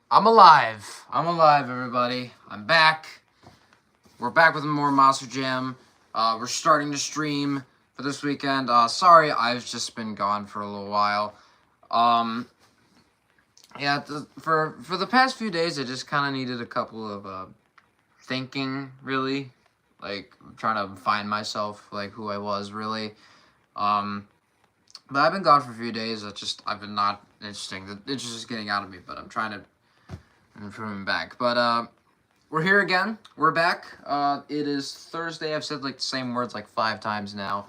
I'm alive. I'm alive, everybody. I'm back. We're back with more Monster Jam. We're starting to stream for this weekend. Sorry, I've just been gone for a little while. Yeah, for the past few days, I just kind of needed a couple of thinking, really. Like, trying to find myself, like, who I was, really. But I've been gone for a few days. I've been not interesting. The interest is getting out of me, but I'm trying to improve back. But, we're here again. We're back. It is Thursday. I've said, like, the same words, like, 5 times now.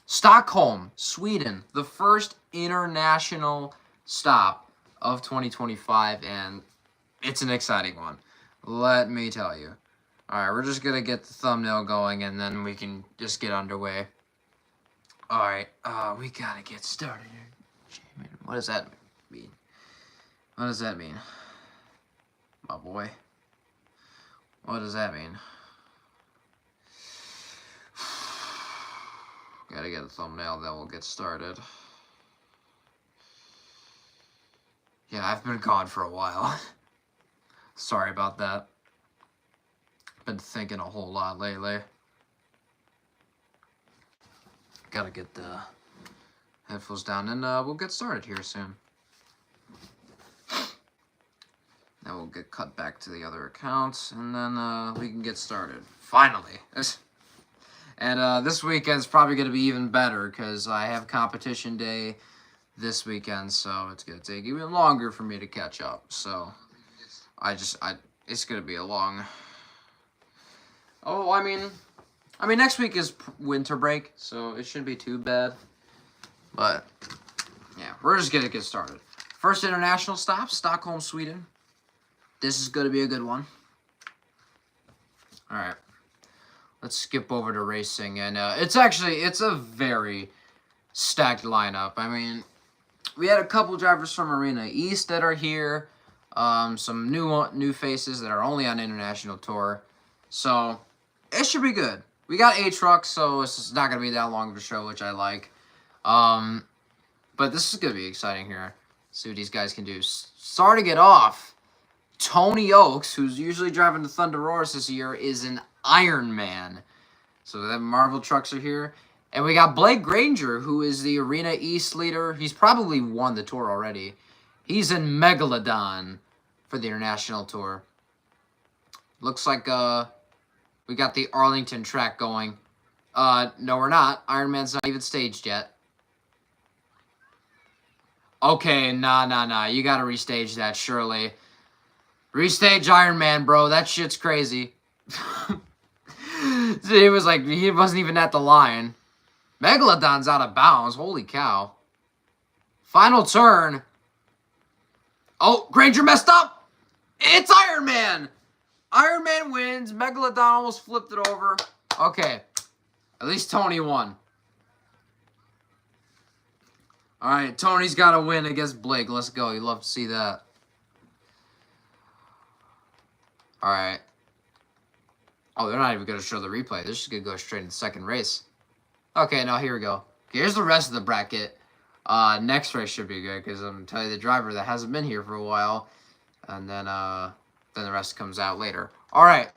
Stockholm, Sweden. The first international stop of 2025, and it's an exciting one. Let me tell you. Alright, we're just gonna get the thumbnail going, and then we can just get underway. Alright, we gotta get started here. What does that mean? What does that mean? My boy. What does that mean? Gotta get a thumbnail, then we'll get started. Yeah, I've been gone for a while. Sorry about that. Been thinking a whole lot lately. Gotta get the headphones down, and we'll get started here soon. Then we'll get cut back to the other accounts, and then we can get started. Finally! And this weekend's probably going to be even better, because I have competition day this weekend, so it's going to take even longer for me to catch up. So, it's going to be a long... Oh, I mean, next week is winter break, so it shouldn't be too bad. But, yeah, we're just going to get started. First international stop, Stockholm, Sweden. This is going to be a good one. Alright. Let's skip over to racing. And it's a very stacked lineup. I mean, we had a couple drivers from Arena East that are here. Some new faces that are only on International Tour. So, it should be good. We got a truck, so it's not going to be that long of a show, which I like. But this is going to be exciting here. See what these guys can do. Starting it off, Tony Oaks, who's usually driving the Thunder Roars this year, is an Iron Man. So the Marvel trucks are here. And we got Blake Granger, who is the Arena East leader. He's probably won the tour already. He's in Megalodon for the International Tour. Looks like we got the Arlington track going. No, we're not. Iron Man's not even staged yet. Okay, nah. You gotta restage that, surely. Restage Iron Man, bro. That shit's crazy. He wasn't even at the line. Megalodon's out of bounds. Holy cow. Final turn. Oh, Granger messed up. It's Iron Man. Iron Man wins. Megalodon almost flipped it over. Okay. At least Tony won. Alright, Tony's got to win against Blake. Let's go. You'd love to see that. Alright. Oh, they're not even going to show the replay. They're just going to go straight into the second race. Okay, now here we go. Here's the rest of the bracket. Next race should be good, because I'm going to tell you the driver that hasn't been here for a while. And then the rest comes out later. Alright.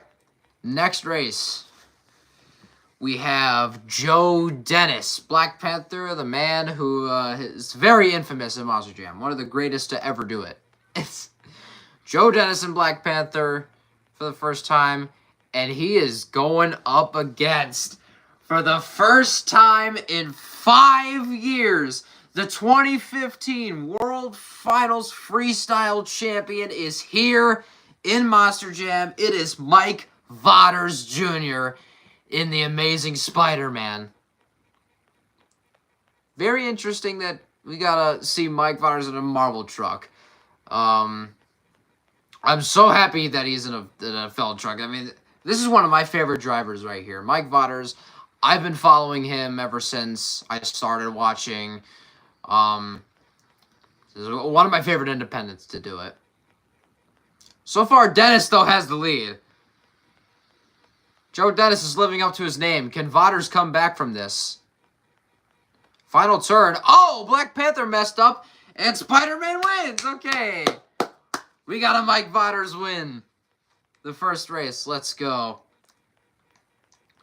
Next race. We have Joe Dennis, Black Panther, the man who is very infamous in Monster Jam. One of the greatest to ever do it. It's Joe Dennis in Black Panther for the first time. And he is going up against, for the first time in 5 years, the 2015 World Finals Freestyle Champion is here in Monster Jam. It is Mike Vauders Jr. in The Amazing Spider-Man. Very interesting that we gotta see Mike Vauders in a Marvel truck. I'm so happy that he's in a Feld truck. I mean, this is one of my favorite drivers right here. Mike Vauders. I've been following him ever since I started watching. This is one of my favorite independents to do it. So far, Dennis, though, has the lead. Joe Dennis is living up to his name. Can Vauders come back from this? Final turn. Oh, Black Panther messed up, and Spider-Man wins. Okay. We got a Mike Vauders win. The first race. Let's go.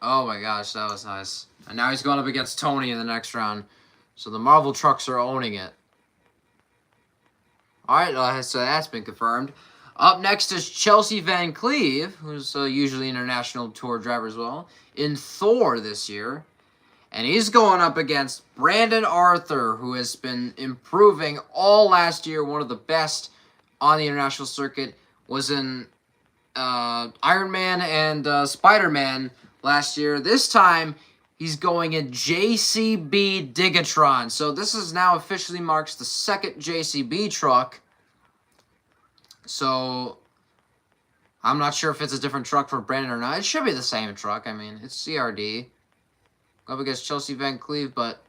Oh my gosh, that was nice. And now he's going up against Tony in the next round. So the Marvel trucks are owning it. Alright, so that's been confirmed. Up next is Chelsea Van Cleve, who's usually an international tour driver as well, in Thor this year. And he's going up against Brandon Arthur, who has been improving all last year. One of the best on the international circuit. Was in Iron Man and Spider-Man last year. This time, he's going in JCB Digatron. So this is now officially marks the second JCB truck. So I'm not sure if it's a different truck for Brandon or not. It should be the same truck. I mean, it's CRD. Up against Chelsea Van Cleve, but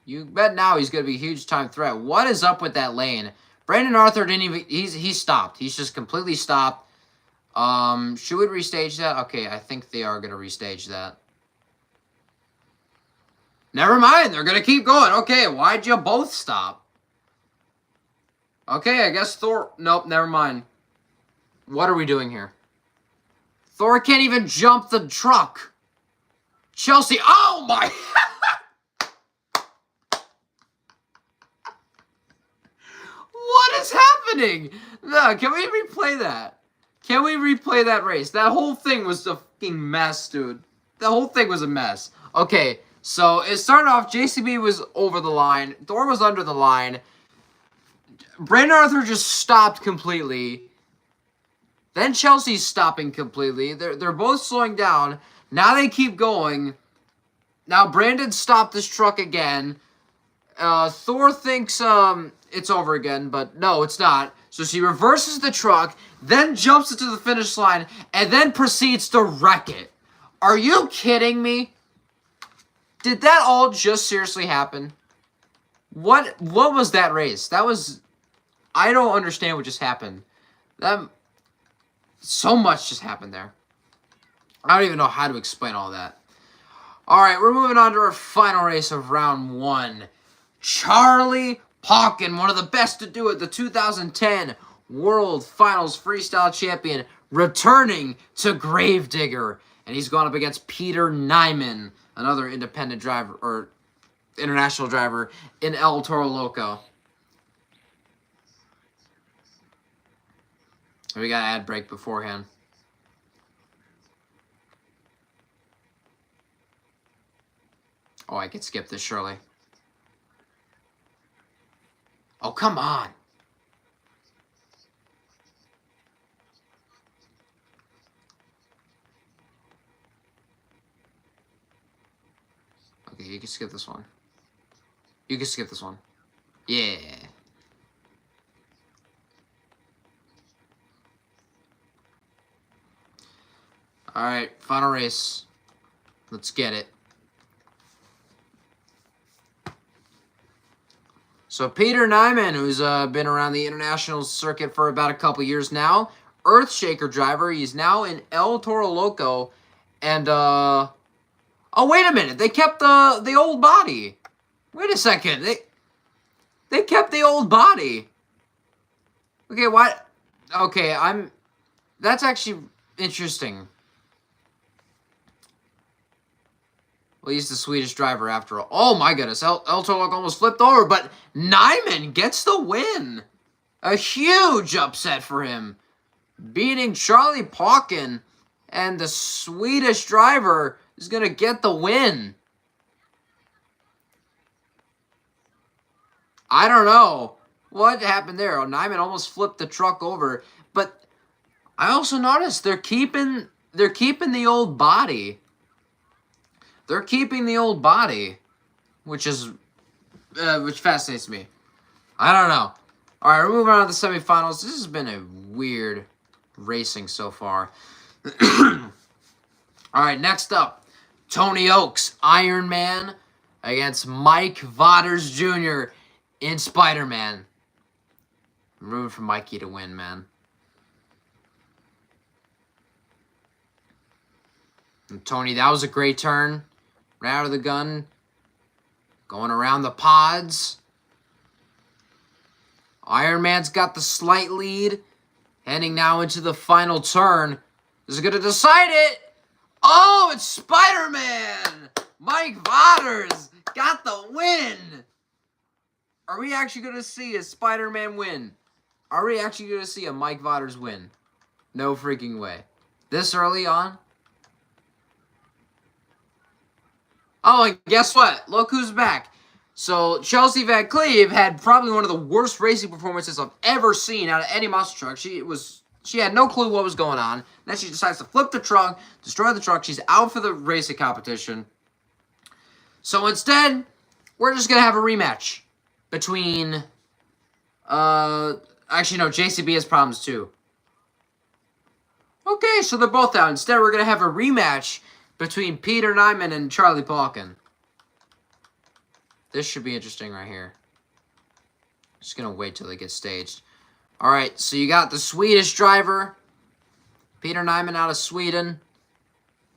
you bet now he's going to be a huge time threat. What is up with that lane? Brandon Arthur didn't even... He stopped. He's just completely stopped. Should we restage that? Okay, I think they are going to restage that. Never mind. They're going to keep going. Okay, why'd you both stop? Okay, I guess Thor... Nope, never mind. What are we doing here? Thor can't even jump the truck. Chelsea... Oh, my... What is happening? No, can we replay that? Can we replay that race? That whole thing was a fucking mess, dude. The whole thing was a mess. Okay, so it started off, JCB was over the line. Thor was under the line. Brandon Arthur just stopped completely. Then Chelsea's stopping completely. They're both slowing down. Now they keep going. Now Brandon stopped this truck again. Thor thinks it's over again, but no, it's not. So she reverses the truck, then jumps into the finish line, and then proceeds to wreck it. Are you kidding me? Did that all just seriously happen? What was that race? That was... I don't understand what just happened. So much just happened there. I don't even know how to explain all that. Alright, we're moving on to our final race of round 1. Charlie Pauken, one of the best to do it, the 2010 World Finals Freestyle Champion, returning to Gravedigger. And he's gone up against Peter Nyman, another independent driver, or international driver, in El Toro Loco. We got an ad break beforehand. Oh, I could skip this, surely. Oh, come on. Okay, you can skip this one. You can skip this one. Yeah. Alright, final race. Let's get it. So Peter Nyman, who's been around the international circuit for about a couple years now, Earthshaker driver. He's now in El Toro Loco, and oh wait a minute, they kept the old body. Wait a second, they kept the old body. Okay, what? Okay, that's actually interesting. Well, he's the Swedish driver after all. Oh my goodness, El Toro Loco almost flipped over, but Nyman gets the win. A huge upset for him. Beating Charlie Pauken, and the Swedish driver is going to get the win. I don't know what happened there. Oh, Nyman almost flipped the truck over, but I also noticed they're keeping the old body. They're keeping the old body, which fascinates me. I don't know. All right, we're moving on to the semifinals. This has been a weird racing so far. All right, next up, Tony Oaks, Iron Man, against Mike Vauders Jr. in Spider-Man. I'm rooting for Mikey to win, man. And Tony, that was a great turn. Right out of the gun. Going around the pods. Iron Man's got the slight lead. Heading now into the final turn. This is going to decide it. Oh, it's Spider-Man. Mike Vauders got the win. Are we actually going to see a Spider-Man win? Are we actually going to see a Mike Vauders win? No freaking way. This early on? Oh, and guess what? Look who's back. So, Chelsea Van Cleve had probably one of the worst racing performances I've ever seen out of any monster truck. She had no clue what was going on. Then she decides to flip the truck, destroy the truck. She's out for the racing competition. So instead, we're just going to have a rematch between... Actually, no, JCB has problems too. Okay, so they're both out. Instead, we're going to have a rematch between Peter Nyman and Charlie Palkin. This should be interesting right here. Just going to wait till they get staged. All right, so you got the Swedish driver, Peter Nyman out of Sweden,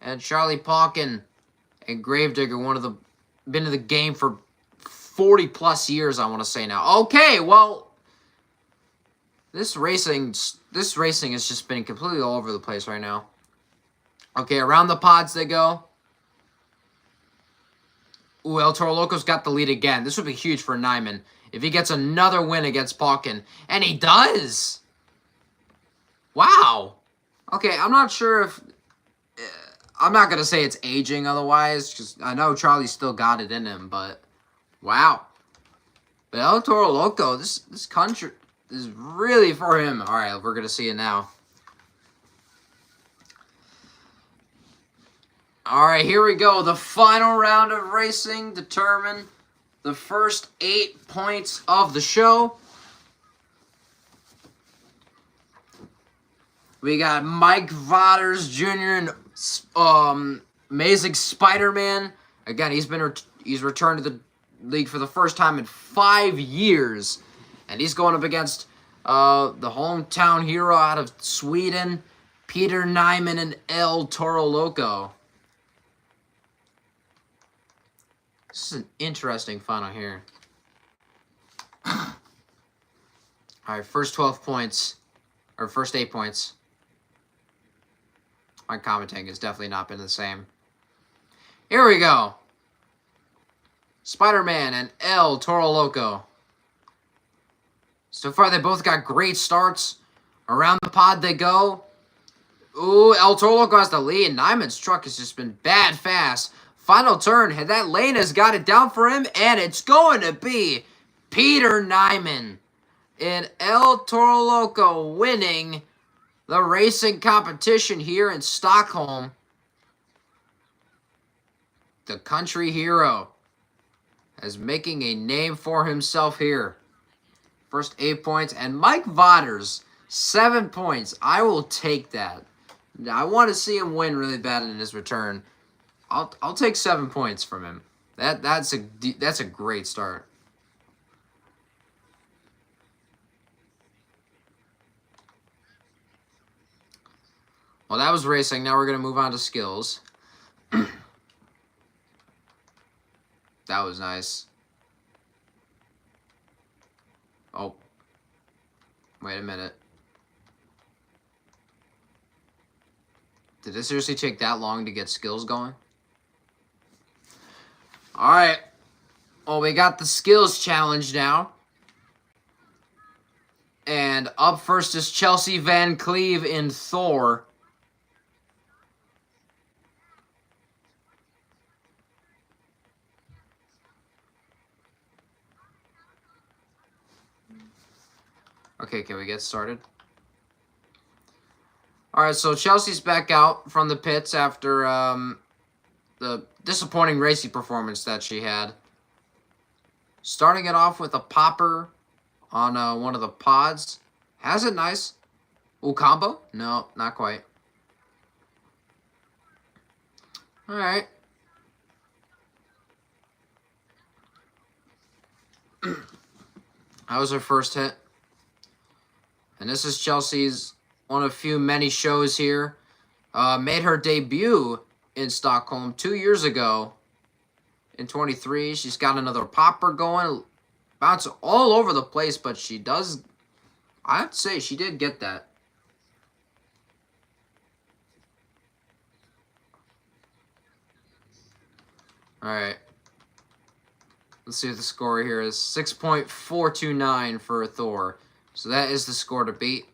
and Charlie Palkin and Gravedigger, been in the game for 40-plus years, I want to say now. Okay, well, this racing has just been completely all over the place right now. Okay, around the pods they go. Ooh, El Toro Loco's got the lead again. This would be huge for Nyman if he gets another win against Palkin. And he does! Wow! Okay, I'm not sure if... I'm not going to say it's aging otherwise, because I know Charlie's still got it in him, but... Wow. But El Toro Loco, this country is really for him. Alright, we're going to see it now. Alright, here we go. The final round of racing determine the first 8 points of the show. We got Mike Vauders Jr. and Amazing Spider-Man. Again, he's returned to the league for the first time in 5 years. And he's going up against the hometown hero out of Sweden, Peter Nyman and El Toro Loco. This is an interesting final here. Alright, first 12 points. Or first 8 points. My commentating has definitely not been the same. Here we go. Spider-Man and El Toro Loco. So far, they both got great starts. Around the pod they go. Ooh, El Toro Loco has the lead. Nyman's truck has just been bad fast. Final turn, and that lane has got it down for him, and it's going to be Peter Nyman and El Toro Loco winning the racing competition here in Stockholm. The country hero is making a name for himself here. First 8 points, and Mike Vauders, 7 points. I will take that. I want to see him win really bad in his return. I'll take 7 points from him. That's a great start. Well, that was racing. Now we're gonna move on to skills. That was nice. Oh, wait a minute. Did it seriously take that long to get skills going? Alright. Well, we got the skills challenge now. And up first is Chelsea Van Cleve in Thor. Okay, can we get started? Alright, so Chelsea's back out from the pits after the disappointing racing performance that she had. Starting it off with a popper on one of the pods. Has it nice. Ooh, combo? No, not quite. Alright. That was her first hit. And this is Chelsea's one of few many shows here. Made her debut in Stockholm 2 years ago. In 23, she's got another popper going. Bounce all over the place, but she does... I'd say she did get that. Alright. Let's see what the score here is. 6.429 for Thor. So that is the score to beat.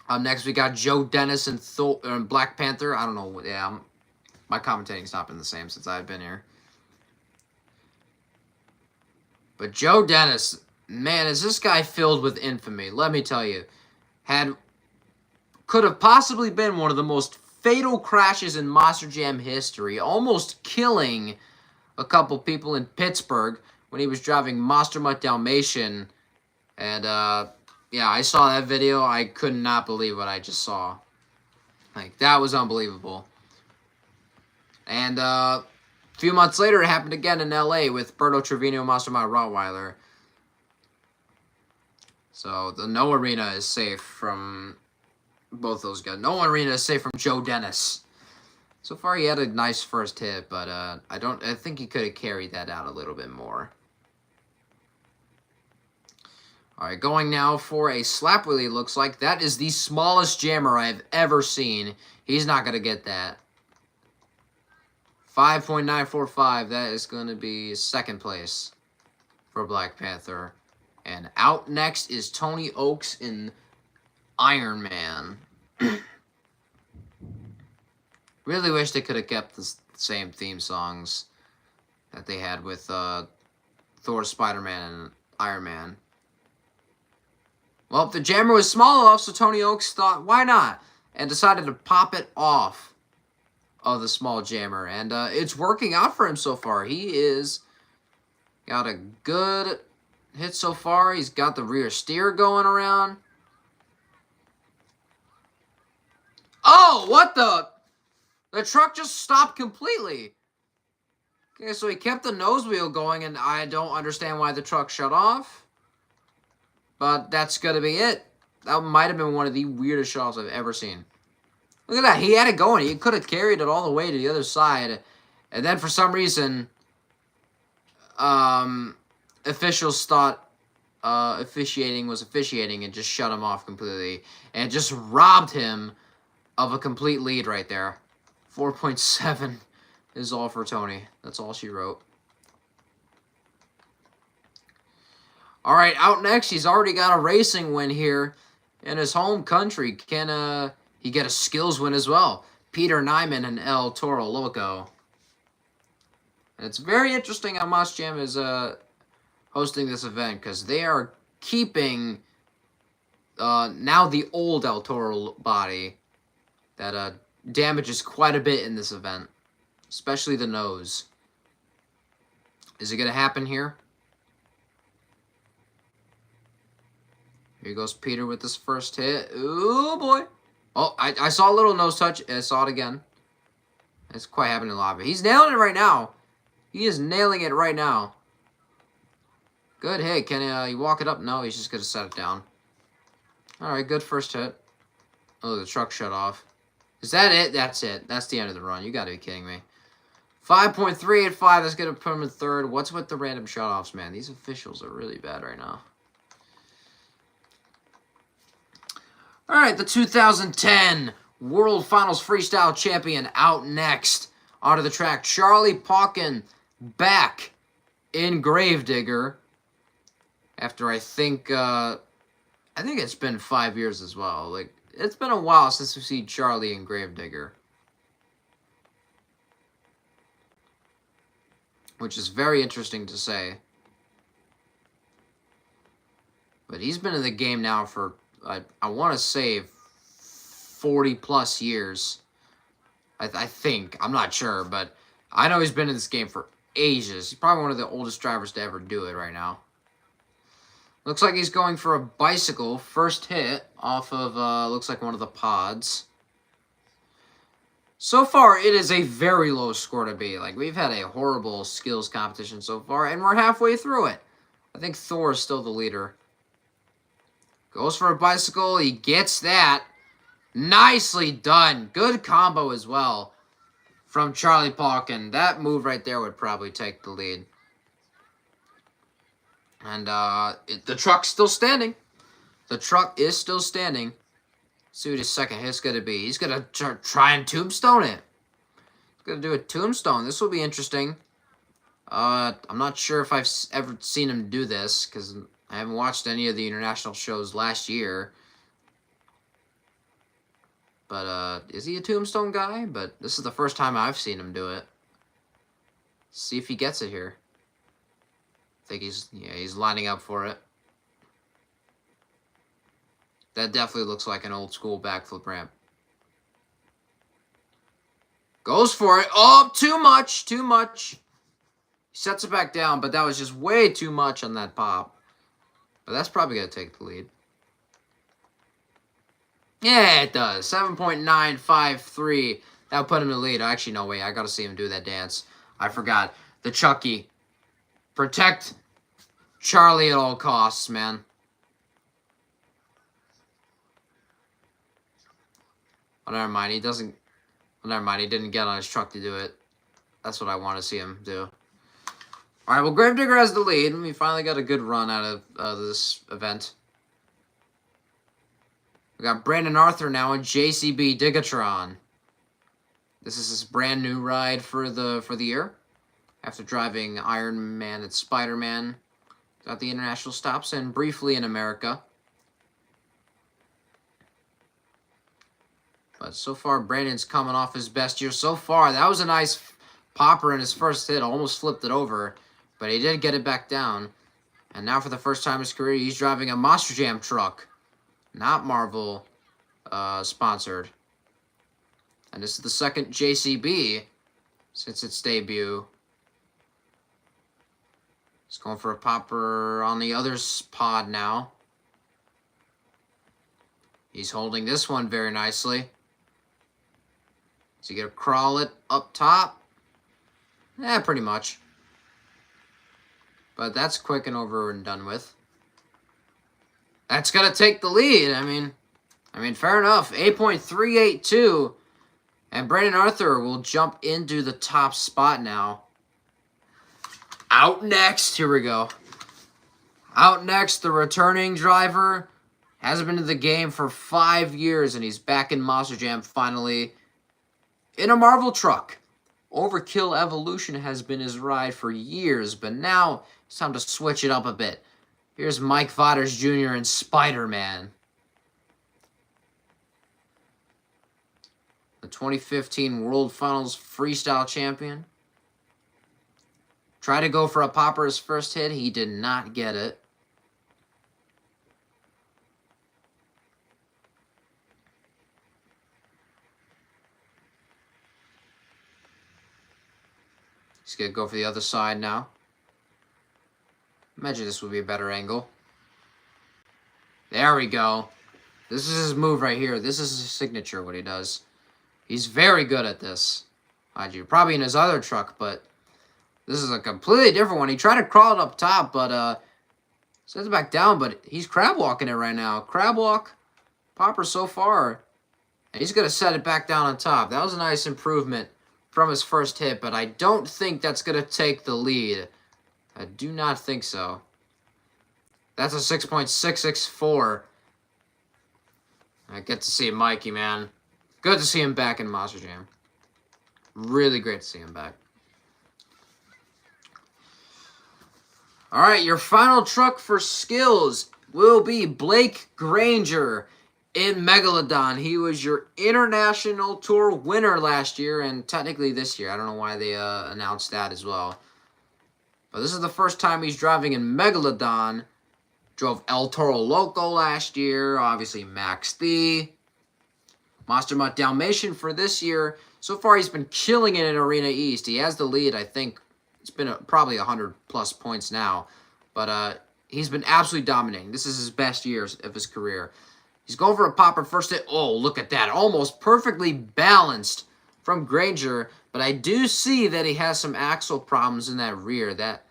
Up next, we got Joe Dennis and Black Panther. I don't know. Yeah, my commentating's not been the same since I've been here. But Joe Dennis, man, is this guy filled with infamy. Let me tell you. Could have possibly been one of the most fatal crashes in Monster Jam history. Almost killing a couple people in Pittsburgh when he was driving Monster Mutt Dalmatian. And, yeah, I saw that video. I could not believe what I just saw. Like, that was unbelievable. And, a few months later, it happened again in L.A. with Berto Trevino, Monster Mutt Rottweiler. So, the No Arena is safe from both those guys. No Arena is safe from Joe Dennis. So far, he had a nice first hit, but I think he could have carried that out a little bit more. All right, going now for a slap wheelie, looks like. That is the smallest jammer I've ever seen. He's not going to get that. 5.945, that is going to be second place for Black Panther. And out next is Tony Oaks in Iron Man. Really wish they could have kept the same theme songs that they had with Thor, Spider-Man, and Iron Man. Well, the jammer was small enough, so Tony Oaks thought, why not? And decided to pop it off of the small jammer. And it's working out for him so far. He is got a good hit so far. He's got the rear steer going around. Oh, what the? The truck just stopped completely. Okay, so he kept the nose wheel going, and I don't understand why the truck shut off. But that's going to be it. That might have been one of the weirdest shots I've ever seen. Look at that. He had it going. He could have carried it all the way to the other side. And then for some reason, officials thought officiating was officiating and just shut him off completely. And just robbed him of a complete lead right there. 4.7 is all for Tony. That's all she wrote. All right, out next, he's already got a racing win here in his home country. Can he get a skills win as well? Peter Nyman and El Toro Loco. And it's very interesting how Monster Jam is hosting this event because they are keeping now the old El Toro body that damages quite a bit in this event, especially the nose. Is it going to happen here? Here goes Peter with this first hit. Ooh, boy. Oh, I saw a little nose touch. I saw it again. It's quite happening a lot, but he's nailing it right now. He is nailing it right now. Good hit. Can he walk it up? No, he's just going to set it down. All right, good first hit. Oh, the truck shut off. Is that it? That's it. That's the end of the run. You got to be kidding me. 5.385. That's going to put him in third. What's with the random shutoffs, man? These officials are really bad right now. All right, the 2010 World Finals Freestyle Champion out next. Onto the track, Charlie Pauken back in Gravedigger. After I think it's been 5 years as well. Like, it's been a while since we've seen Charlie in Gravedigger. Which is very interesting to say. But he's been in the game now for, I want to say, 40 plus years. I think. I'm not sure, but I know he's been in this game for ages. He's probably one of the oldest drivers to ever do it right now. Looks like he's going for a bicycle. First hit off of, looks like one of the pods. So far, it is a very low score to beat. Like, we've had a horrible skills competition so far, and we're halfway through it. I think Thor is still the leader. Goes for a bicycle. He gets that. Nicely done. Good combo as well from Charlie Pauken. That move right there would probably take the lead. And the truck's still standing. The truck is still standing. See what his second hit's going to be. He's going to try and tombstone it. Gonna do a tombstone. This will be interesting. I'm not sure if I've ever seen him do this because I haven't watched any of the international shows last year. But is he a tombstone guy? But this is the first time I've seen him do it. See if he gets it here. I think he's lining up for it. That definitely looks like an old school backflip ramp. Goes for it. Oh, too much. Too much. He sets it back down, but that was just way too much on that pop. But that's probably going to take the lead. Yeah, it does. 7.953. That would put him in the lead. Actually, no, wait. I got to see him do that dance. I forgot. The Chucky. Protect Charlie at all costs, man. Oh, never mind. He doesn't... Oh, never mind. He didn't get on his truck to do it. That's what I want to see him do. All right, well, Gravedigger has the lead. We finally got a good run out of this event. We got Brandon Arthur now in JCB Digatron. This is his brand new ride for the year. After driving Iron Man and Spider-Man at the international stops and briefly in America. But so far, Brandon's coming off his best year so far. That was a nice popper in his first hit. Almost flipped it over. But he did get it back down. And now for the first time in his career, he's driving a Monster Jam truck. Not Marvel sponsored. And this is the second JCB since its debut. He's going for a popper on the other pod now. He's holding this one very nicely. Is he going to crawl it up top? Yeah, pretty much. But that's quick and over and done with. That's going to take the lead. I mean, fair enough. 8.382. And Brandon Arthur will jump into the top spot now. Out next. Here we go. Out next, the returning driver. Hasn't been in the game for 5 years, and he's back in Monster Jam finally. In a Marvel truck. Overkill Evolution has been his ride for years, but now it's time to switch it up a bit. Here's Mike Vauders Jr. in Spider-Man. The 2015 World Finals Freestyle Champion. Tried to go for a popper his first hit. He did not get it. He's going to go for the other side now. Imagine this would be a better angle. There we go. This is his move right here. This is his signature, what he does. He's very good at this. Mind you, probably in his other truck, but this is a completely different one. He tried to crawl it up top, but sets it back down, but he's crab walking it right now. Crab walk, popper so far. And he's going to set it back down on top. That was a nice improvement from his first hit, but I don't think that's going to take the lead. I do not think so. That's a 6.664. I get to see Mikey, man. Good to see him back in Monster Jam. Really great to see him back. All right, your final truck for skills will be Blake Granger in Megalodon. He was your International Tour winner last year and technically this year. I don't know why they announced that as well. But this is the first time he's driving in Megalodon. Drove El Toro Loco last year. Obviously, Max D. Monster Mutt Dalmatian for this year. So far, he's been killing it in Arena East. He has the lead, I think. It's been probably 100-plus points now. But he's been absolutely dominating. This is his best years of his career. He's going for a popper first hit. Oh, look at that. Almost perfectly balanced from Granger. But I do see that he has some axle problems in that rear. That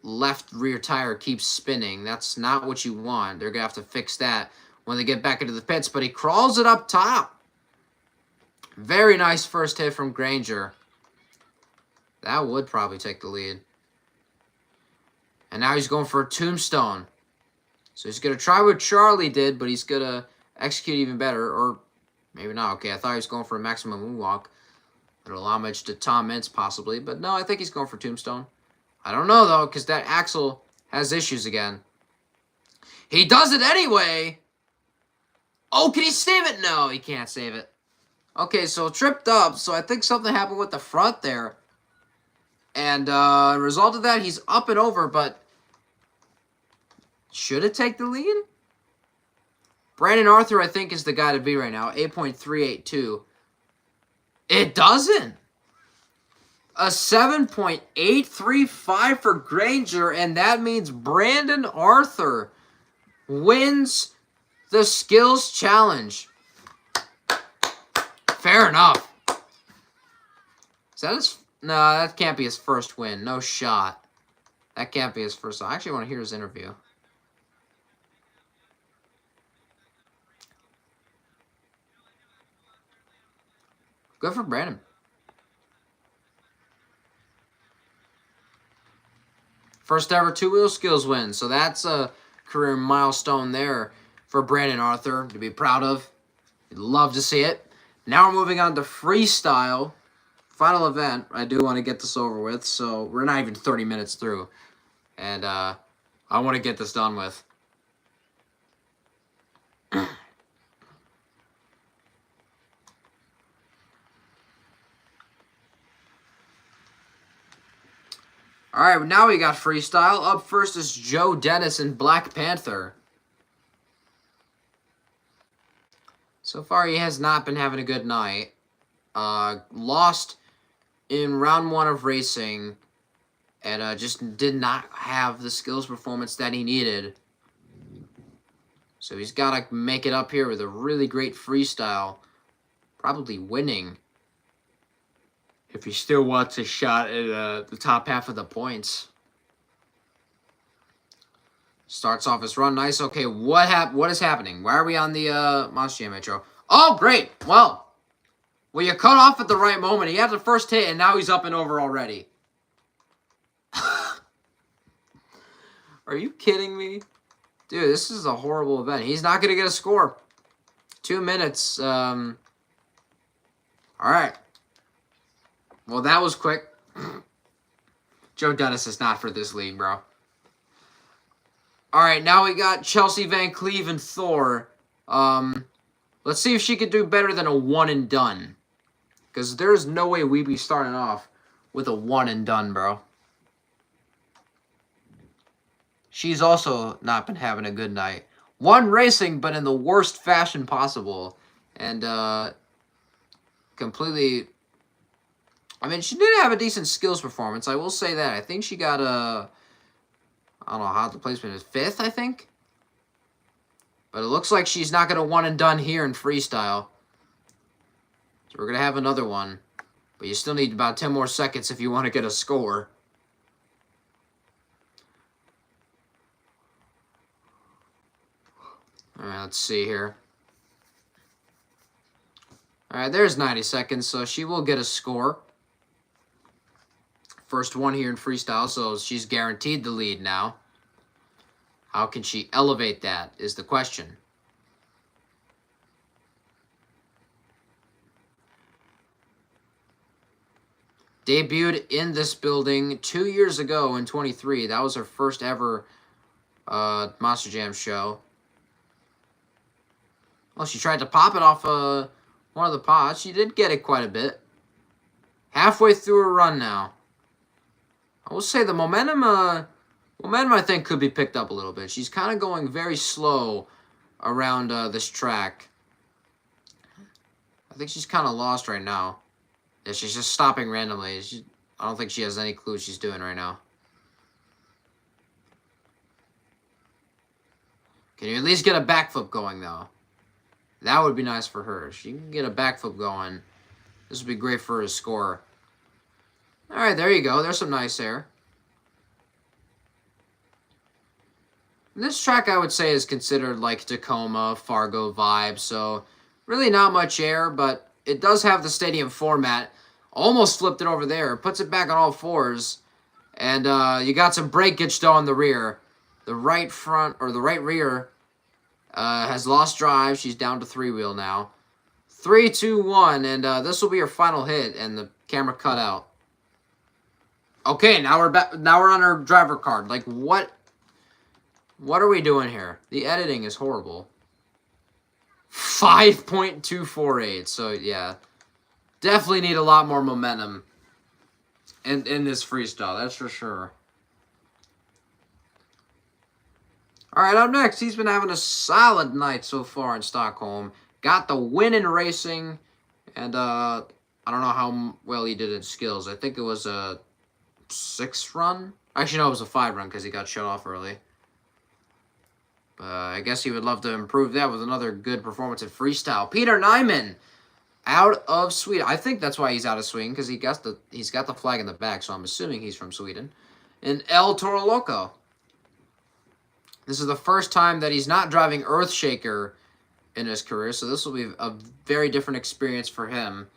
left rear tire keeps spinning. That's not what you want. They're going to have to fix that when they get back into the pits. But he crawls it up top. Very nice first hit from Granger. That would probably take the lead. And now he's going for a tombstone. So he's going to try what Charlie did, but he's going to execute even better. Or maybe not. Okay, I thought he was going for a maximum moonwalk. Little homage to Tom Mintz, possibly. But no, I think he's going for Tombstone. I don't know, though, because that Axel has issues again. He does it anyway! Oh, can he save it? No, he can't save it. Okay, so tripped up. So I think something happened with the front there. And a result of that, he's up and over, but should it take the lead? Brandon Arthur, I think, is the guy to be right now. 8.382. It doesn't. A 7.835 for Granger, and that means Brandon Arthur wins the skills challenge. Fair enough. Is that his... No, that can't be his first win. No shot. That can't be his first. I actually want to hear his interview. Good for Brandon. First ever two-wheel skills win. So that's a career milestone there for Brandon Arthur to be proud of. You'd love to see it. Now we're moving on to freestyle. Final event. I do want to get this over with. So we're not even 30 minutes through. And I want to get this done with. Alright, now we got freestyle. Up first is Joe Dennis in Black Panther. So far, he has not been having a good night. Lost in round 1 of racing. And just did not have the skills performance that he needed. So he's got to make it up here with a really great freestyle. Probably winning. If he still wants a shot at the top half of the points. Starts off his run nice. Okay, what is happening? Why are we on the Monster Jam intro? Oh, great. Well, you cut off at the right moment. He had the first hit, and now he's up and over already. Are you kidding me? Dude, this is a horrible event. He's not going to get a score. 2 minutes. All right. Well, that was quick. Joe Dennis is not for this league, bro. All right, now we got Chelsea Van Cleve and Thor. Let's see if she could do better than a one and done. Because there's no way we'd be starting off with a one and done, bro. She's also not been having a good night. Won racing, but in the worst fashion possible. And completely... I mean, she did have a decent skills performance. I will say that. I think she got a... I don't know how the placement is. 5th, I think? But it looks like she's not going to one and done here in freestyle. So we're going to have another one. But you still need about 10 more seconds if you want to get a score. Alright, let's see here. Alright, there's 90 seconds, so she will get a score. First one here in freestyle, so she's guaranteed the lead now. How can she elevate that is the question. Debuted in this building 2 years ago in 23. That was her first ever Monster Jam show. Well, she tried to pop it off one of the pods. She did get it quite a bit. Halfway through her run now. I will say the momentum I think could be picked up a little bit. She's kind of going very slow around this track. I think she's kind of lost right now. Yeah, she's just stopping randomly. I don't think she has any clue what she's doing right now. Can you at least get a backflip going, though? That would be nice for her. She can get a backflip going. This would be great for her score. Alright, there you go. There's some nice air. This track, I would say, is considered like Tacoma, Fargo vibe. So, really not much air, but it does have the stadium format. Almost flipped it over there. Puts it back on all fours. And you got some breakage, though, on the rear. The right front, or the right rear, has lost drive. She's down to 3-wheel now. 3, 2, 1, and this will be your final hit, and the camera cut out. Okay, now we're back. Now we're on our driver card. Like, what are we doing here? The editing is horrible. 5.248. So yeah, definitely need a lot more momentum in this freestyle. That's for sure. All right, up next, he's been having a solid night so far in Stockholm. Got the win in racing, and I don't know how well he did in skills. I think it was a 6 run. Actually, no, it was a 5 run because he got shut off early. I guess he would love to improve that with another good performance in freestyle. Peter Nyman, out of Sweden. I think that's why he's out of Sweden, because he's got the flag in the back, so I'm assuming he's from Sweden. And El Toro Loco. This is the first time that he's not driving Earthshaker in his career, so this will be a very different experience for him.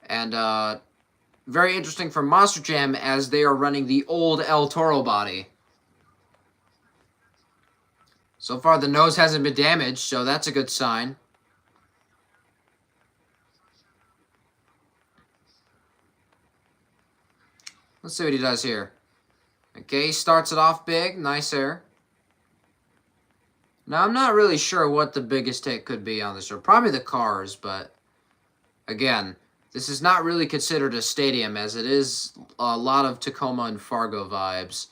And very interesting for Monster Jam, as they are running the old El Toro body. So far, the nose hasn't been damaged, so that's a good sign. Let's see what he does here. Okay, he starts it off big. Nice air. Now, I'm not really sure what the biggest hit could be on this show. Probably the cars, but again, this is not really considered a stadium, as it is a lot of Tacoma and Fargo vibes.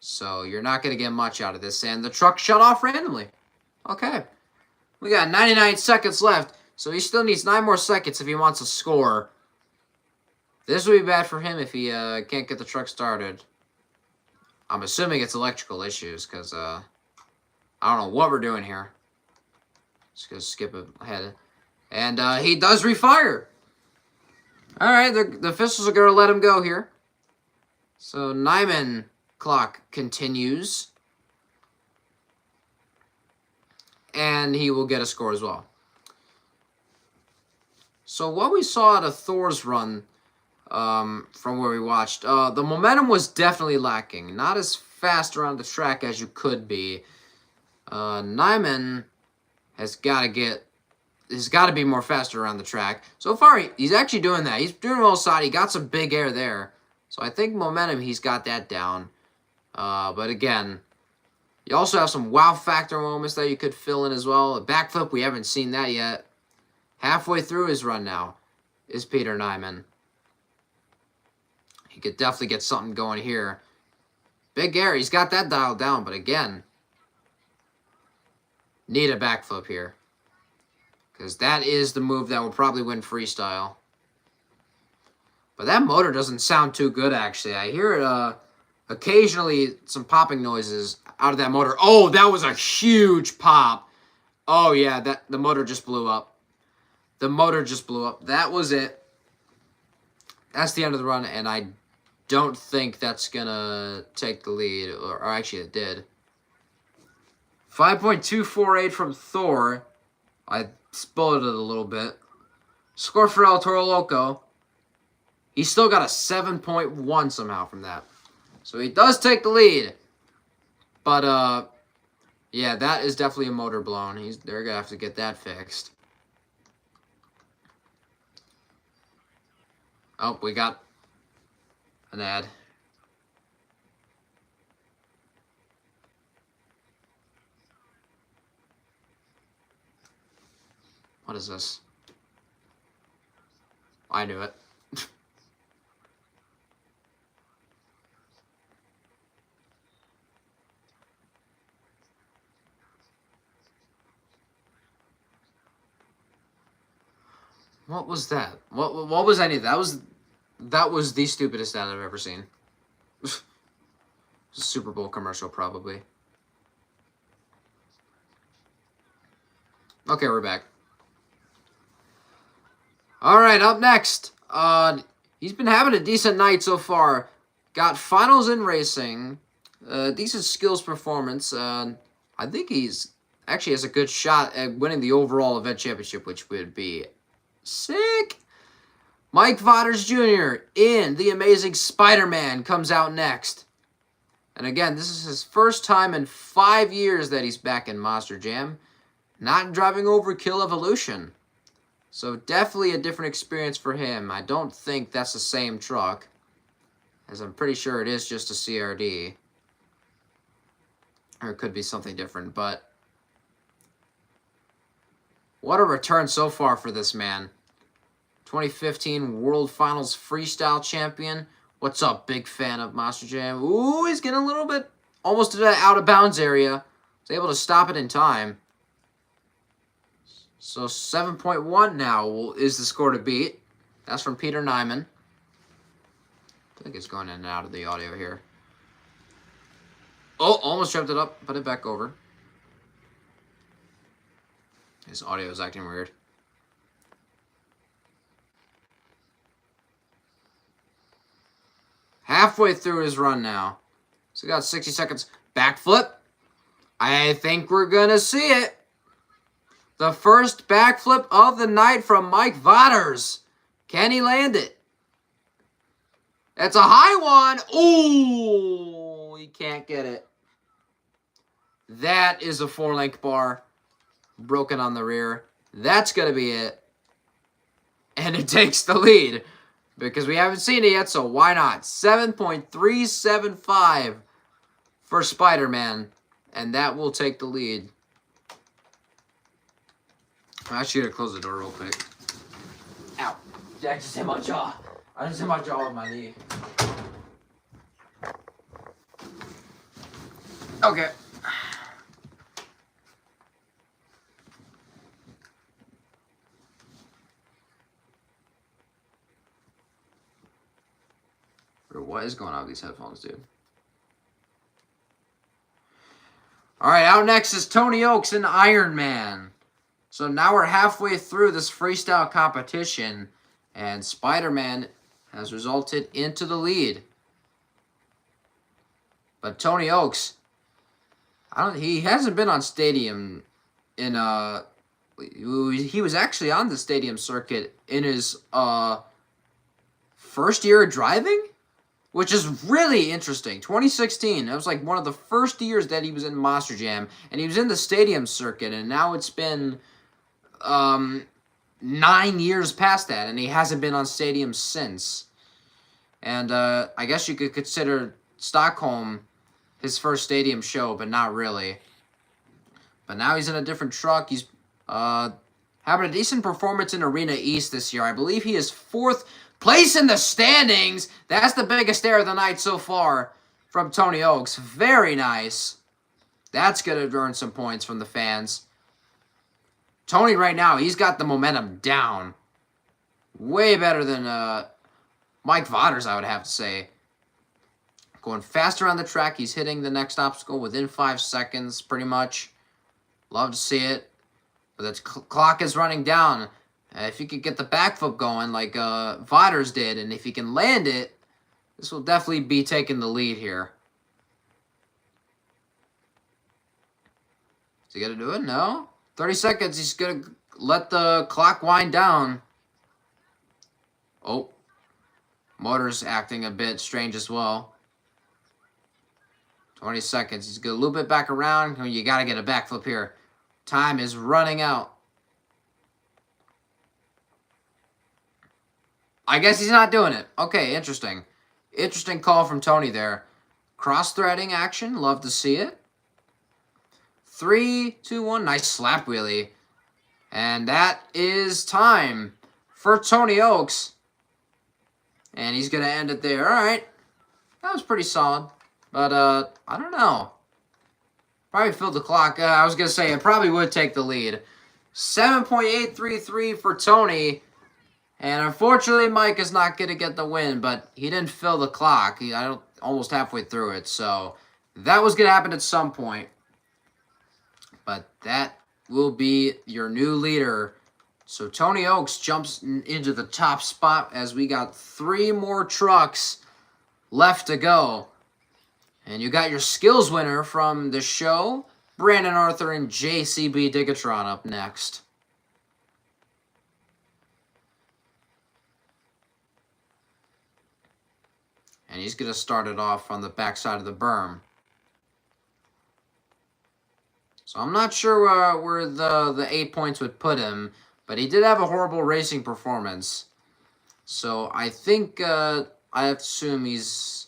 So you're not going to get much out of this. And the truck shut off randomly. Okay. We got 99 seconds left. So he still needs 9 more seconds if he wants to score. This would be bad for him if he can't get the truck started. I'm assuming it's electrical issues, because I don't know what we're doing here. Just going to skip ahead. And he does refire. All right, the officials are going to let him go here. So Nyman clock continues. And he will get a score as well. So what we saw at a Thor's run, from where we watched, the momentum was definitely lacking. Not as fast around the track as you could be. Nyman has got to be more faster around the track. So far, he's actually doing that. He's doing well side. He got some big air there. So I think momentum, he's got that down. But again, you also have some wow factor moments that you could fill in as well. A backflip, we haven't seen that yet. Halfway through his run now is Peter Nyman. He could definitely get something going here. Big air, he's got that dialed down, but again, need a backflip here. Because that is the move that will probably win freestyle. But that motor doesn't sound too good, actually. I hear it, occasionally some popping noises out of that motor. Oh, that was a huge pop. Oh, yeah, the motor just blew up. The motor just blew up. That was it. That's the end of the run, and I don't think that's going to take the lead. Or actually, it did. 5.248 from Thor. I spoiled it a little bit. Score for El Toro Loco. He's still got a 7.1 somehow from that. So he does take the lead. But, yeah, that is definitely a motor blown. They're going to have to get that fixed. Oh, we got an ad. What is this? I knew it. What was that? What was any of that? That was the stupidest ad I've ever seen. Super Bowl commercial, probably. Okay, we're back. All right, up next. He's been having a decent night so far. Got finals in racing. Decent skills performance. I think he's actually has a good shot at winning the overall event championship, which would be sick. Mike Vauders Jr. in The Amazing Spider-Man comes out next. And again, this is his first time in 5 years that he's back in Monster Jam. Not driving Overkill Evolution. So definitely a different experience for him. I don't think that's the same truck, as I'm pretty sure it is just a CRD. Or it could be something different, but what a return so far for this man. 2015 World Finals Freestyle Champion. What's up, big fan of Monster Jam? Ooh, he's getting a little bit almost to the out of bounds area. He's able to stop it in time. So 7.1 now is the score to beat. That's from Peter Nyman. I think it's going in and out of the audio here. Oh, almost tripped it up. Put it back over. His audio is acting weird. Halfway through his run now. So we got 60 seconds. Backflip. I think we're going to see it. The first backflip of the night from Mike Vatters. Can he land it? That's a high one. Ooh, he can't get it. That is a 4-link bar. Broken on the rear. That's going to be it. And it takes the lead. Because we haven't seen it yet, so why not? 7.375 for Spider-Man. And that will take the lead. I'm actually going to close the door real quick. Ow. I just hit my jaw. I just hit my jaw with my knee. Okay. What is going on with these headphones, dude? All right, out next is Tony Oaks and Iron Man. So now we're halfway through this freestyle competition, and Spider-Man has resulted into the lead. But Tony Oaks, he hasn't been on stadium in he was actually on the stadium circuit in his first year of driving, which is really interesting. 2016, that was like one of the first years that he was in Monster Jam, and he was in the stadium circuit, and now it's been 9 years past that, and he hasn't been on stadium since. And I guess you could consider Stockholm his first stadium show, but not really. But now he's in a different truck. He's having a decent performance in Arena East this year. I believe he is 4th place in the standings. That's the biggest air of the night so far from Tony Oaks. Very nice. That's going to earn some points from the fans. Tony right now, he's got the momentum down. Way better than Mike Vatters, I would have to say. Going faster on the track. He's hitting the next obstacle within 5 seconds, pretty much. Love to see it. But the clock is running down. If he could get the backflip going like Vatters did, and if he can land it, this will definitely be taking the lead here. Is he going to do it? No. 30 seconds. He's going to let the clock wind down. Oh. Motor's acting a bit strange as well. 20 seconds. He's going a little bit back around. You got to get a backflip here. Time is running out. I guess he's not doing it. Okay, interesting. Interesting call from Tony there. Cross-threading action. Love to see it. 3, 2, 1. Nice slap wheelie. And that is time for Tony Oaks. And he's going to end it there. All right. That was pretty solid. But, I don't know. Probably filled the clock. I was going to say it probably would take the lead. 7.833 for Tony. And unfortunately, Mike is not going to get the win, but he didn't fill the clock. Almost halfway through it, so that was going to happen at some point. But that will be your new leader. So Tony Oaks jumps into the top spot as we got 3 more trucks left to go. And you got your skills winner from the show, Brandon Arthur and JCB Digatron up next. And he's going to start it off on the backside of the berm. So I'm not sure where the 8 points would put him. But he did have a horrible racing performance. So I think I have to assume he's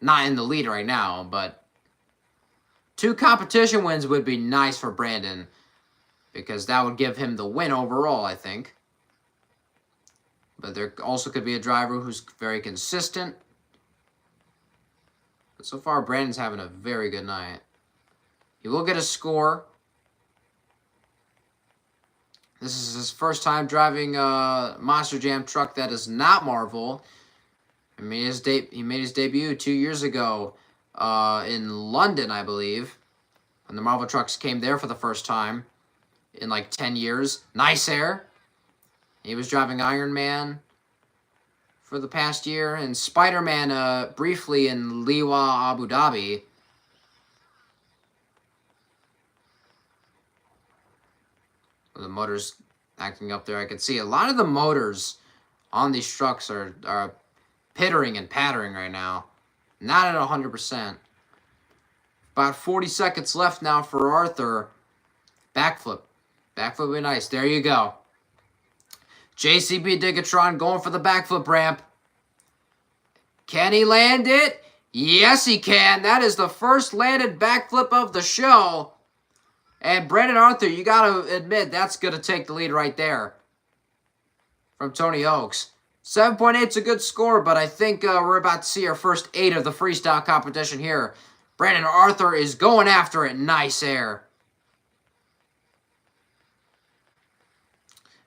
not in the lead right now. But 2 competition wins would be nice for Brandon, because that would give him the win overall, I think. But there also could be a driver who's very consistent. But so far, Brandon's having a very good night. He will get a score. This is his first time driving a Monster Jam truck that is not Marvel. He made his debut 2 years ago in London, I believe, when the Marvel trucks came there for the first time in like 10 years. Nice air. He was driving Iron Man for the past year, and Spider-Man briefly in Liwa, Abu Dhabi. The motor's acting up there. I can see a lot of the motors on these trucks are pittering and pattering right now. Not at 100%. About 40 seconds left now for Arthur. Backflip. Backflip would be nice. There you go. JCB Digatron going for the backflip ramp. Can he land it? Yes, he can. That is the first landed backflip of the show. And Brandon Arthur, you got to admit, that's going to take the lead right there from Tony Oaks. 7.8 is a good score, but I think we're about to see our first 8 of the freestyle competition here. Brandon Arthur is going after it. Nice air.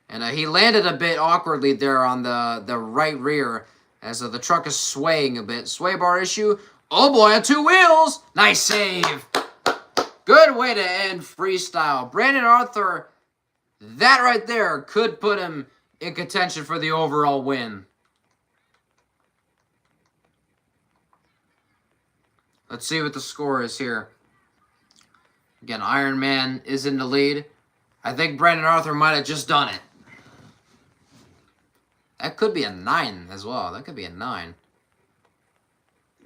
And he landed a bit awkwardly there on the right rear as the truck is swaying a bit. Sway bar issue. Oh boy, on 2 wheels. Nice save. Good way to end freestyle. Brandon Arthur, that right there could put him in contention for the overall win. Let's see what the score is here. Again, Iron Man is in the lead. I think Brandon Arthur might have just done it. That could be a 9 as well. That could be a 9.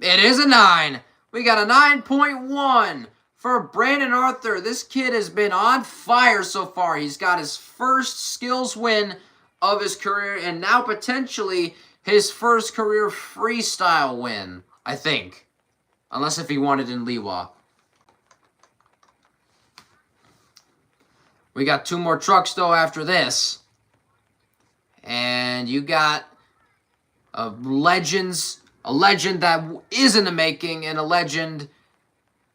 It is a 9. We got a 9.1 for Brandon Arthur. This kid has been on fire so far. He's got his first skills win of his career, and now potentially his first career freestyle win, I think. Unless if he won it in Liwa. We got 2 more trucks, though, after this. And you got a legend that is in the making, and a legend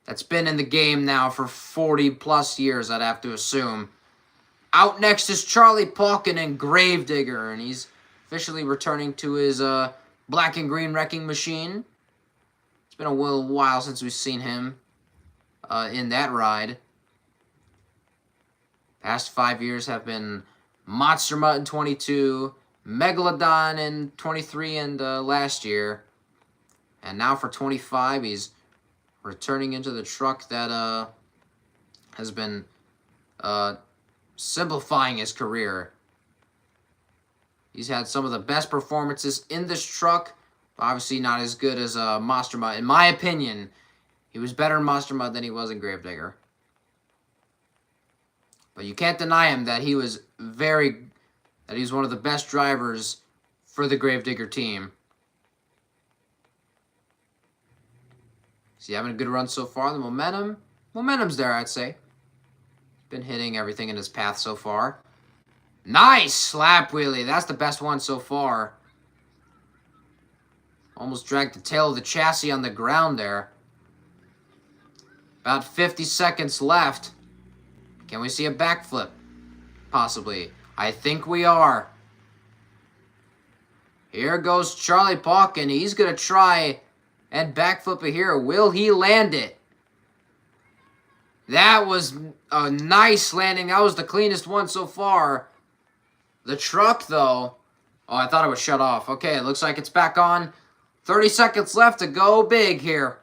that's been in the game now for 40-plus years, I'd have to assume. Out next is Charlie Pauken and Gravedigger, and he's officially returning to his black and green wrecking machine. It's been a little while since we've seen him in that ride. Past 5 years have been Monster Mutt in 22, Megalodon in 23 and last year. And now for 25, he's returning into the truck that has been simplifying his career. He's had some of the best performances in this truck. Obviously not as good as Monster Mutt. In my opinion, he was better in Monster Mutt than he was in Gravedigger. But you can't deny him that he was one of the best drivers for the Gravedigger team. Is he having a good run so far? The momentum's there, I'd say. He's been hitting everything in his path so far. Nice slap wheelie. That's the best one so far. Almost dragged the tail of the chassis on the ground there. About 50 seconds left. Can we see a backflip? Possibly. I think we are. Here goes Charlie Pauken. He's going to try and backflip it here. Will he land it? That was a nice landing. That was the cleanest one so far. The truck, though. Oh, I thought it was shut off. Okay, it looks like it's back on. 30 seconds left to go big here.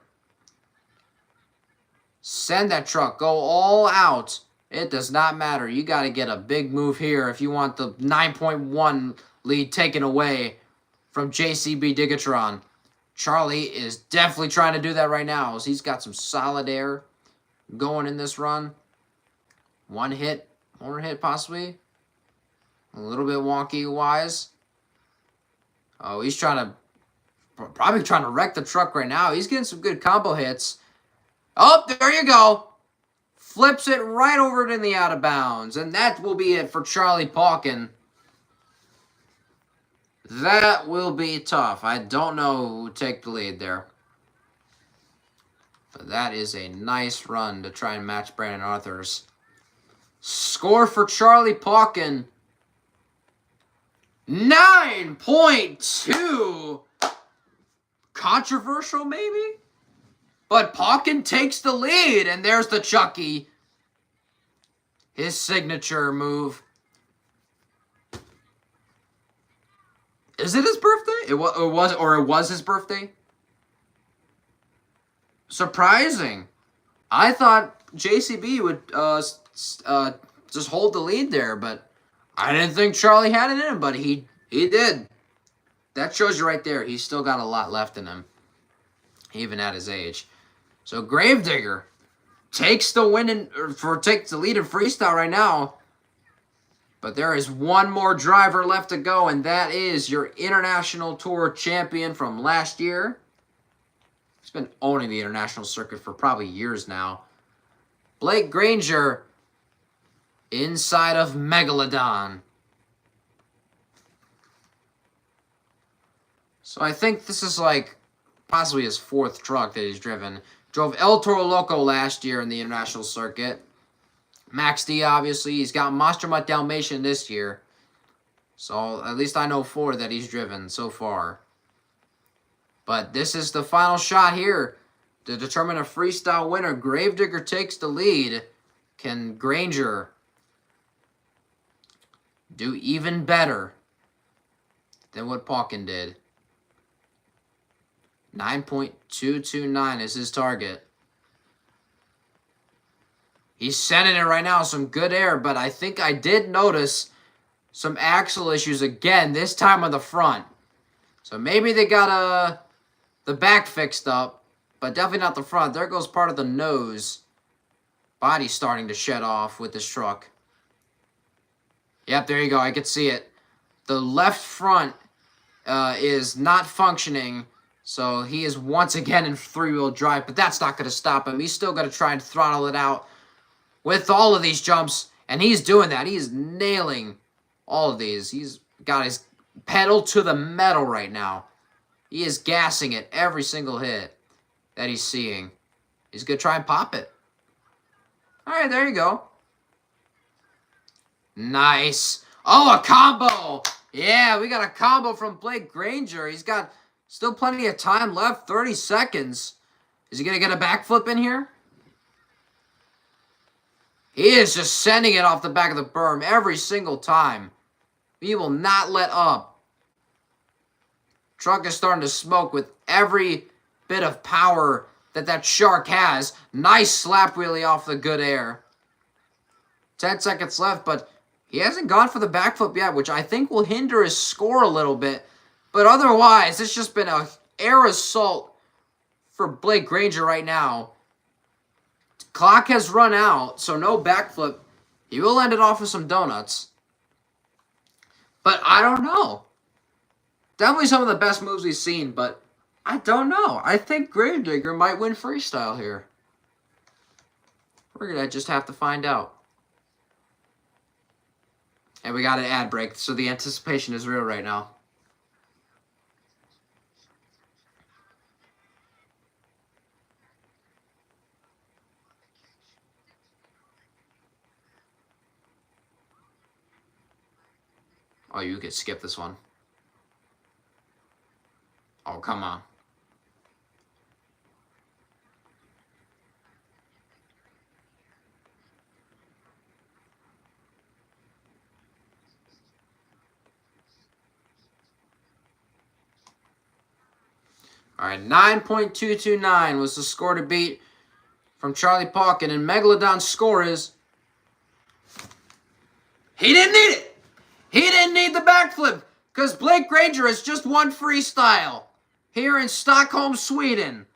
Send that truck. Go all out. It does not matter. You got to get a big move here if you want the 9.1 lead taken away from JCB Digatron. Charlie is definitely trying to do that right now, as he's got some solid air going in this run. One hit, more hit possibly. A little bit wonky wise. Oh, he's probably trying to wreck the truck right now. He's getting some good combo hits. Oh, there you go. Flips it right over it in the out of bounds. And that will be it for Charlie Pauken. That will be tough. I don't know who will take the lead there. But that is a nice run to try and match Brandon Arthur's. Score for Charlie Pauken. 9.2. Controversial, maybe? But Pauken takes the lead, and there's the Chucky. His signature move. Is it his birthday? It was his birthday? Surprising. I thought JCB would just hold the lead there, but I didn't think Charlie had it in him, but he did. That shows you right there. He's still got a lot left in him, even at his age. So Gravedigger takes the lead in freestyle right now. But there is one more driver left to go, and that is your International Tour champion from last year. He's been owning the international circuit for probably years now. Blake Granger inside of Megalodon. So I think this is like possibly his fourth truck that he's driven. Drove El Toro Loco last year in the international circuit. Max D, obviously. He's got Monster Mutt Dalmatian this year. So at least I know 4 that he's driven so far. But this is the final shot here to determine a freestyle winner. Gravedigger takes the lead. Can Granger do even better than what Pauken did? 9.229 is his target. He's sending it right now. Some good air, but I think I did notice some axle issues again, this time on the front. So maybe they got the back fixed up, but definitely not the front. There goes part of the nose. Body's starting to shed off with this truck. Yep, there you go. I can see it. The left front is not functioning, so he is once again in 3-wheel drive, but that's not going to stop him. He's still going to try and throttle it out with all of these jumps, and he's doing that. He's nailing all of these. He's got his pedal to the metal right now. He is gassing it every single hit that he's seeing. He's going to try and pop it. All right, there you go. Nice. Oh, a combo. Yeah, we got a combo from Blake Granger. He's got still plenty of time left, 30 seconds. Is he going to get a backflip in here? He is just sending it off the back of the berm every single time. He will not let up. Truck is starting to smoke with every bit of power that shark has. Nice slap wheelie off the good air. 10 seconds left, but he hasn't gone for the backflip yet, which I think will hinder his score a little bit. But otherwise, it's just been an air assault for Blake Granger right now. Clock has run out, so no backflip. He will end it off with some donuts. But I don't know. Definitely some of the best moves we've seen, but I don't know. I think Gravedigger might win freestyle here. We're going to just have to find out. And we got an ad break, so the anticipation is real right now. Oh, you could skip this one. Oh, come on. All right, 9.229 was the score to beat from Charlie Pauken, and Megalodon's score is... He didn't need it! He didn't need the backflip, because Blake Granger has just won freestyle here in Stockholm, Sweden.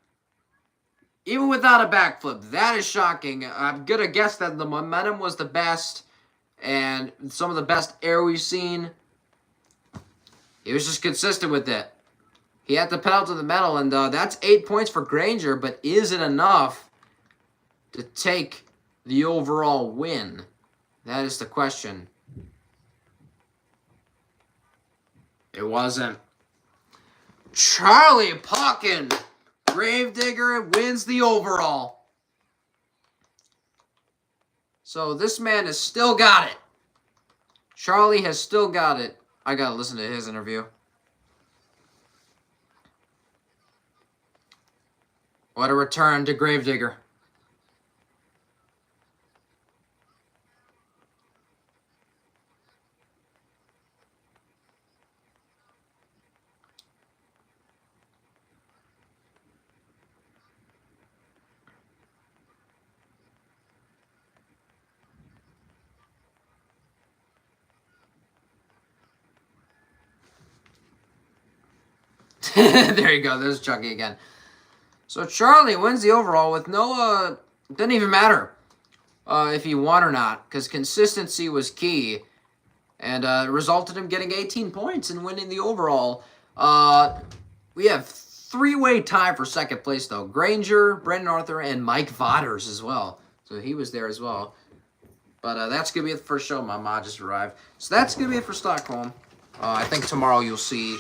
Even without a backflip. That is shocking. I'm going to guess that the momentum was the best, and some of the best air we've seen. He was just consistent with it. He had the pedal to the metal, and that's 8 points for Granger, but is it enough to take the overall win? That is the question. It wasn't. Charlie Pauken, Gravedigger, wins the overall. So this man has still got it. Charlie has still got it. I gotta listen to his interview. What a return to Gravedigger. There you go. There's Chucky again. So Charlie wins the overall with no, didn't even matter if he won or not, because consistency was key, and it resulted in him getting 18 points and winning the overall. We have three-way tie for second place, though. Granger, Brendan Arthur, and Mike Vauders as well. So he was there as well. But that's going to be it for the show. My mom just arrived. So that's going to be it for Stockholm. I think tomorrow you'll see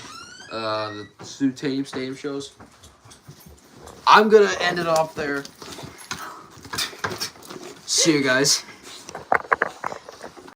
the Stadium shows. I'm going to end it off there. See you guys.